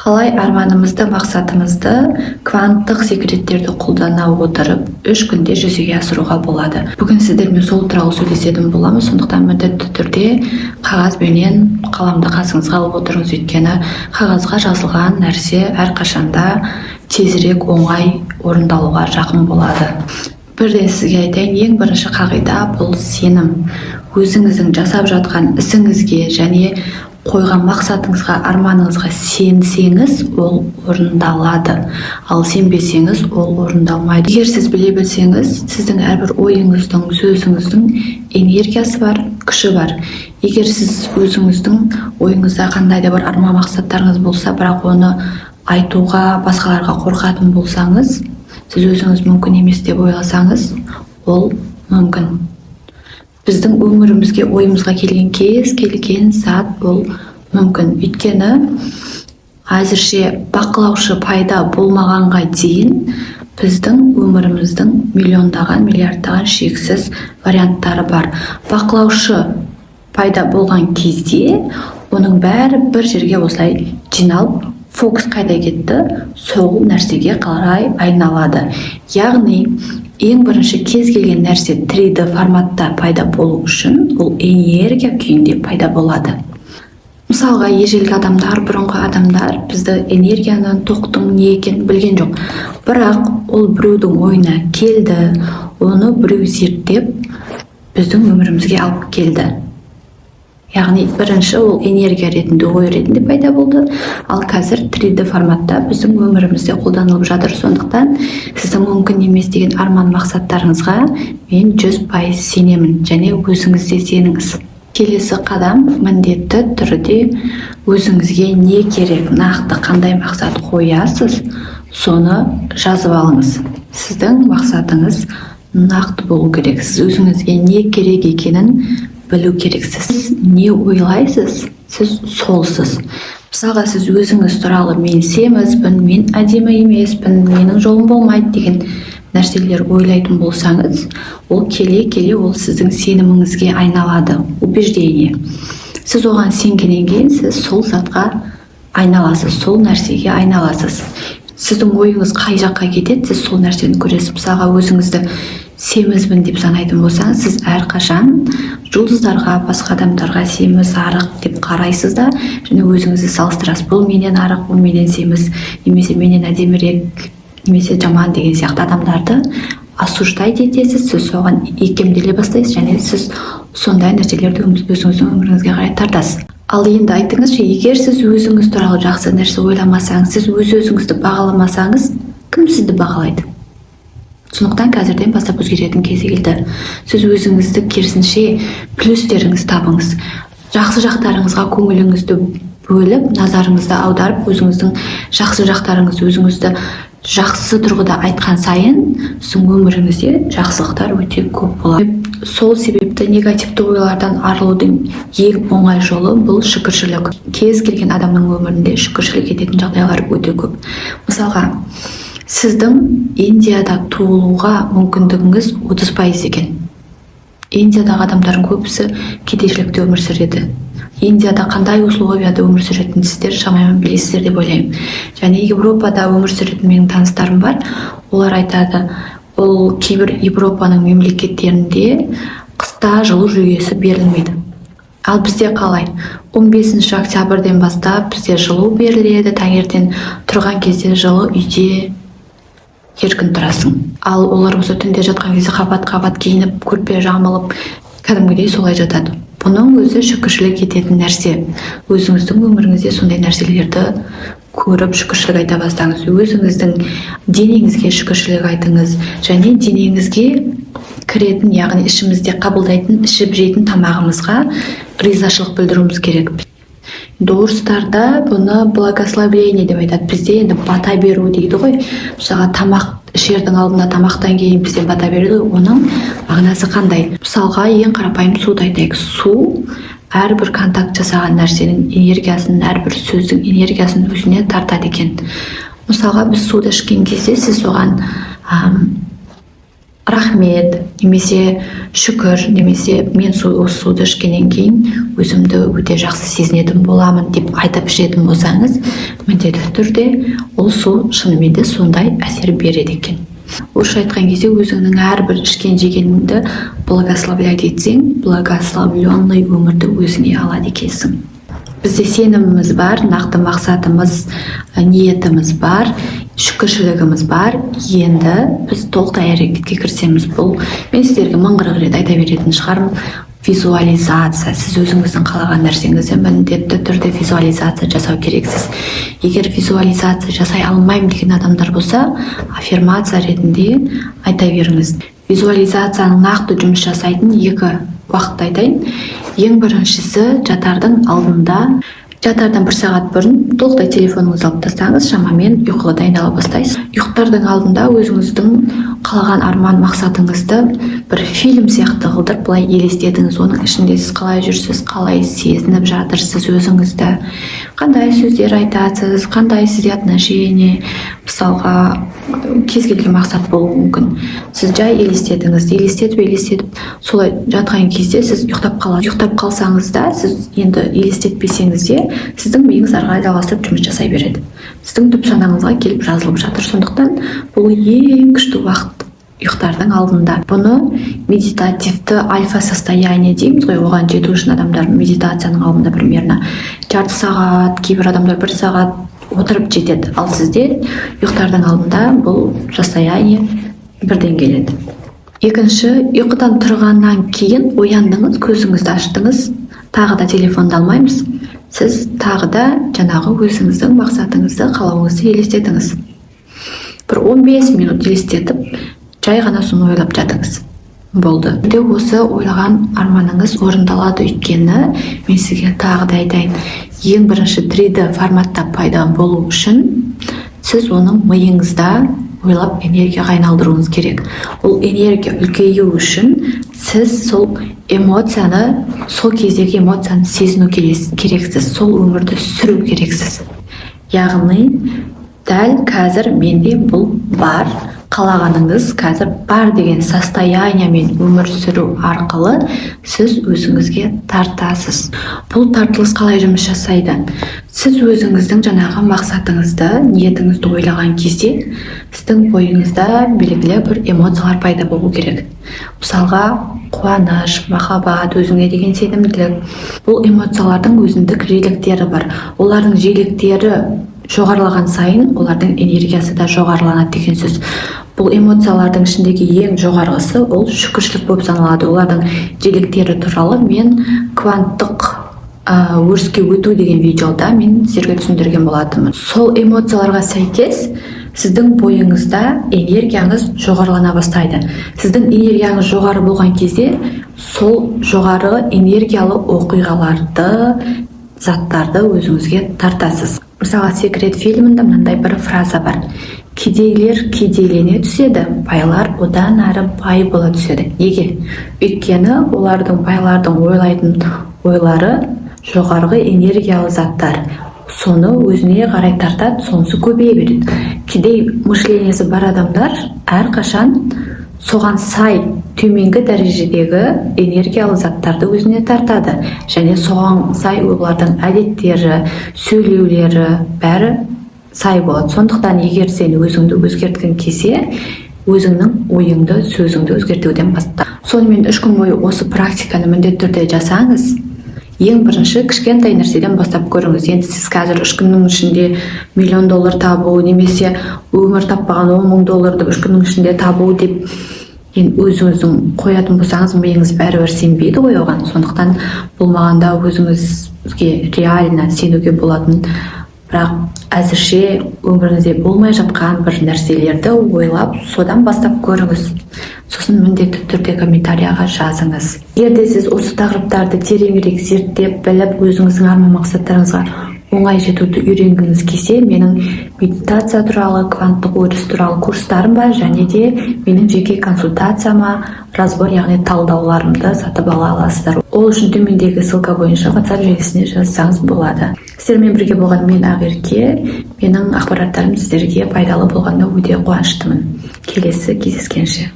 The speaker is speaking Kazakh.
Қалай арманымызды, мақсатымызды кванттық секреттерді қолдана отырып 3 күнде жүзеге асыруға болады. Бүгін сіздермен сол туралы сөйлесетін боламыз, сондықтан міндетті түрде қағаз бенен қаламды қасыңызға алып отырыңыз, өйткені қағазға жазылған нәрсе әрқашанда тезірек оңай орындалуға жақын болады. Бірден сізге айтайын, ең бірінші қағида бұл сенім. Өзіңіздің жасап жатқан ісіңізге және қойған мақсатыңызға, арманыңызға сенсеңіз, ол орындалады. Ал сенбесеңіз, ол орындалмайды. Егер сіз біле білсеңіз, сіздің әрбір ойыңыздың, сөзіңіздің энергиясы бар, күші бар. Егер сіз өзіңіздің ойыңызда қандай да бір арман мақсаттарыңыз болса, бірақ оны айтуға, басқаларға қорқатын болсаңыз, сіз өзіңіз мүмкін емес деп ойласаңыз, ол мүмкін. Біздің өмірімізге, ойымызға келген кез келген зат ол мүмкін. Өйткені әзірше бақылаушы пайда болмағанға дейін біздің өміріміздің миллиондаған, миллиардтаған шексіз варианттары бар. Бақылаушы пайда болған кезде оның бәрі бір жерге осылай жиналып, фокус қайда кетті, сол нәрсеге қарай айналады. Яғни ең бірінші кез келген нәрсе 3D форматта пайда болу үшін ол энергия күйінде пайда болады. Мысалға, ежелгі адамдар, бұрынғы адамдар бізді энергияның, тоқтың не екенін білген жоқ. Бірақ ол біреудің ойына келді, оны біреу зерттеп біздің өмірімізге алып келді. Яғни бірінші ол энергия ретінде, ой ретінде пайда болды, ал қазір 3D форматта біздің өмірімізде қолданылып жатыр. Сондықтан сіздің мүмкін емес деген арман мақсаттарыңызға мен 100% сенемін, және өзіңізде сеніңіз. Келесі қадам міндетті түрде өзіңізге не керек, нақты қандай мақсат қоясыз, соны жазып алыңыз. Сіздің мақсатыңыз нақты болу керек. Сіз өзіңізге не керек екенін білу керексіз. Сіз не ойлайсыз, сіз солсыз. Мысалға, сіз өзіңіз туралы мен семізбін, мен әдемі емеспін, менің жолым болмайды деген нәрселер ойлайтын болсаңыз, ол келе ол сіздің сеніміңізге айналады, убеждение. Сіз оған сенгеннен кейін сіз сол затқа айналасыз, сол нәрсеге айналасыз. Сіздің ойыңыз қай жаққа кетеді, сіз сол нәрсені көресіз. Мысалға, өзіңізді семізбін деп санайтын болсаңыз, сіз әрқашан жұлдыздарға, басқа адамдарға семіз, арық деп қарайсыз да, және өзіңізді салыстырасыз. Бұл менен арық, бұл менен семіз, немесе менен әдемірек, немесе жаман деген сияқты адамдарды осуждать етесіз, сіз соған икемделе бастайсыз, және сіз сондай нәрселерді өзіңіздің өміріңізге қарай тартасыз. Ал енді айтыңызшы, егер сіз өзіңіз туралы жақсы нәрсе ойламасаңыз, сіз өзіңізді бағаламасаңыз, кім сізді бағалайды? Сондықтан қазірден бастап өзгеретін кезі келді. Сіз өзіңізді керісінше плюстеріңіз табыңыз. Жақсы жақтарыңызға көңіліңізді бөліп, назарыңызды аударып, өзіңіздің жақсы жақтарыңыз, өзіңізді жақсы тұрғыда айтқан сайын, сіздің өміріңізде жақсылықтар өте көп болады. Сол себепті негативті ойлардан арылудың ең оңай жолы бұл шүкіршілік. Кез келген адамның өмірінде шүкіршілік ететін жағдайлар өте көп. Мысалға, сіздің Индияда туылуға мүмкіндігіңіз 30% екен. Индиядағы адамдардың көбісі кедейшілікте өмір сүреді. Индияда қандай условияда өмір сүретінін сіздер шамамен білесіздер деп ойлаймын. Және Европада өмір сүретін менің таныстарым бар. Олар айтады, ол кейбір Европаның мемлекеттерінде қыста жылу жүйесі берілмейді. Ал бізде қалай? 15 октябрьден бастап бізде жылу беріледі, таңертең тұрған кезде жылы үйде еркін тұрасың. Ал олар осы түнде жатқан кезде қабат-қабат киініп, көрпе жамылып, кәдімгідей солай жатады. Бұның өзі шүкіршілік ететін нәрсе. Өзіңіздің өміріңізде сондай нәрселерді көріп шүкіршілік айта бастаңыз. Өзіңіздің денеңізге шүкіршілік айтыңыз, және денеңізге кіретін, яғни ішімізде қабылдайтын, ішіп жейтін тамағымызға ризашылық білдіруіміз керек. Орыстарда бұны благословение деп айтады. Бізде енді бата беру дейді ғой. Мысалға, тамақ ішердің алдында, тамақтан кейін бізде бата береді. Оның мағынасы қандай? Мысалға, ең қарапайым суды айтайық. Су әрбір контакт жасаған нәрсенің энергиясын, әрбір сөздің энергиясын өзіне тартады екен. Мысалға, біз суды ішкен кезде сіз оған рахмет немесе шүкір немесе мен осы суды ішкеннен кейін өзімді өте жақсы сезінетін боламын деп айтып ішетін болсаңыз, міндетті түрде ол су шынымен де сондай әсер береді екен. Орысша айтқан кезде өзіңнің әрбір ішкен жегеніңді благословлять етсең, благословленный өмірді өзіңе алады екенсің. Бізде сеніміміз бар, нақты мақсатымыз, ниетіміз бар, шүкіршілігіміз бар. Енді біз толықтай әрекетке кірісеміз. Бұл мен сіздерге 1000 рет айта беретін шығармын. Визуализация. Сіз өзіңіздің қалаған нәрсеңізді міндетті түрде визуализация жасау керексіз. Егер визуализация жасай алмаймын деген адамдар болса, аффирмация ретінде айта беріңіз. Визуализацияның нақты жұмыс жасайтын 2 уақытты айтайын. Ең біріншісі, жатардан 1 сағат бұрын толықтай телефоныңызды алып тастаңыз, шамамен ұйқыға дайындала бастайсыз. ұйықтардың алдында өзіңіздің қалаған арман мақсатыңызды бір фильм сияқты қылдырып былай елестетіңіз. Оның ішінде сіз қалай жүрсіз, қалай сезініп жатырсыз өзіңізді, қандай сөздер айтасыз, қандай сізде отношение, мысалға кез келген мақсат болуы мүмкін. Сіз жай елестетіңіз, елестетіп солай жатқан кезде сіз ұйықтап қаласыз. Ұйықтап қалсаңыз да, сіз енді елестетпесеңіз де, сіздің миыңыз ары қарай жалғастырып жұмыс жасай береді. Сіздің түп санаңызға келіп жазылып жатыр. Сондықтан бұл ең күшті уақыт ұйықтардың алдында. Бұны медитативті альфа состояние дейміз ғой. Оған жету үшін адамдар медитацияның алдында примерно жарты сағат, кейбір адамдар 1 сағат отырып жетеді. Ал сізде ұйықтардың алдында бұл состояние бірден келеді. Екінші, ұйқыдан тұрғаннан кейін ояндыңыз, көзіңізді аштыңыз, тағы да телефонды алмаймыз. Сіз тағы да жаңағы өзіңіздің мақсатыңызды, қалауыңызды елестетіңіз. Бір 15 минут елестетіп, жай ғана соны ойлап жатыңыз. Болды. Осы ойлаған арманыңыз орындалады, өйткені мен сізге тағы да айтайын. Ең бірінші 3D форматта пайда болу үшін сіз оның миыңызда ойлап энергияға айналдыруыңыз керек. Ол энергия үлкею үшін сіз сол эмоцияны, сол кездегі эмоцияны сезіну керексіз, сол өмірді сүру керексіз. Яғни дәл қазір менде бұл бар, қалағаныңыз қазір бар деген состояниемен өмір сүру арқылы сіз өзіңізге тартасыз. Бұл тартылыс қалай жұмыс жасайды? Сіз өзіңіздің жаңағы мақсатыңызды, ниетіңізді ойлаған кезде сіздің бойыңызда белгілі бір эмоциялар пайда болу керек. Мысалға, қуаныш, махаббат, өзіңе деген сенімділік. Бұл эмоциялардың өзіндік жиіліктері бар. Олардың жиіліктері жоғарылаған сайын олардың энергиясы да жоғарыланады деген сөз. Бұл эмоциялардың ішіндегі ең жоғарғысы ол шүкіршілік болып саналады. Олардың жиіліктері туралы мен кванттық өріске өту деген видеода мен сіздерге түсіндірген болатынмын. Сол эмоцияларға сәйкес сіздің бойыңызда энергияңыз жоғарылана бастайды. Сіздің энергияңыз жоғары болған кезде сол жоғары энергиялы оқиғаларды, заттарды өзіңізге тартасыз. Мысалы, Секрет фильмінде мынандай бір фраза бар. Кедейлер кедейлене түседі, байлар одан әрі бай бола түседі. Неге? Өйткені олардың, байлардың ойлайтын ойлары жоғарғы энергиялы заттар. Соны өзіне қарай тартады, сонысы көбейе береді. Кедей мышлениясы бар адамдар әрқашан соған сай төменгі дәрежедегі энергиялы заттарды өзіне тартады. Және соған сай олардың әдеттері, сөйлеулері бәрі сай болады. Сондықтан егер сен өзіңді өзгерткен кезде, өзіңнің ойыңды, сөзіңді өзгертуден баста. Сонымен 3 күн бойы осы практиканы міндетті түрде жасаңыз. Ең бірінші кішкентай нәрседен бастап көріңіз. Енді сіз қазір 3 күннің ішінде $1,000,000 табу, немесе өмір таппаған $10,000 3 күннің ішінде табу деп өзіңіздің қоятын болсаңыз, миыңыз бәрібір сенбейді ғой оған. Сондықтан болмағанда өзіңізге реально сенуге болатын, бірақ әзірше өміріңізде болмай жатқан бір нәрселерді ойлап, содан бастап көріңіз. Сосын міндетті түрде комментарияға жазыңыз. Егер сіз осы тақырыптарды тереңірек зерттеп, біліп, өзіңіздің арман мақсаттарыңызға оңай жетуді үйренгіңіз келсе, менің медитация туралы, кванттық өріс туралы курстарым бар, және де менің жеке консультацияма разбор, яғни талдауларымды сатып ала аласыздар. Ол үшін төмендегі ссылка бойынша WhatsApp желісіне жазсаңыз болады. Сіздермен бірге болған мен Ақерке, менің ақпараттарым сіздерге пайдалы болғанда өте қуаныштымын. Келесі кездескенше.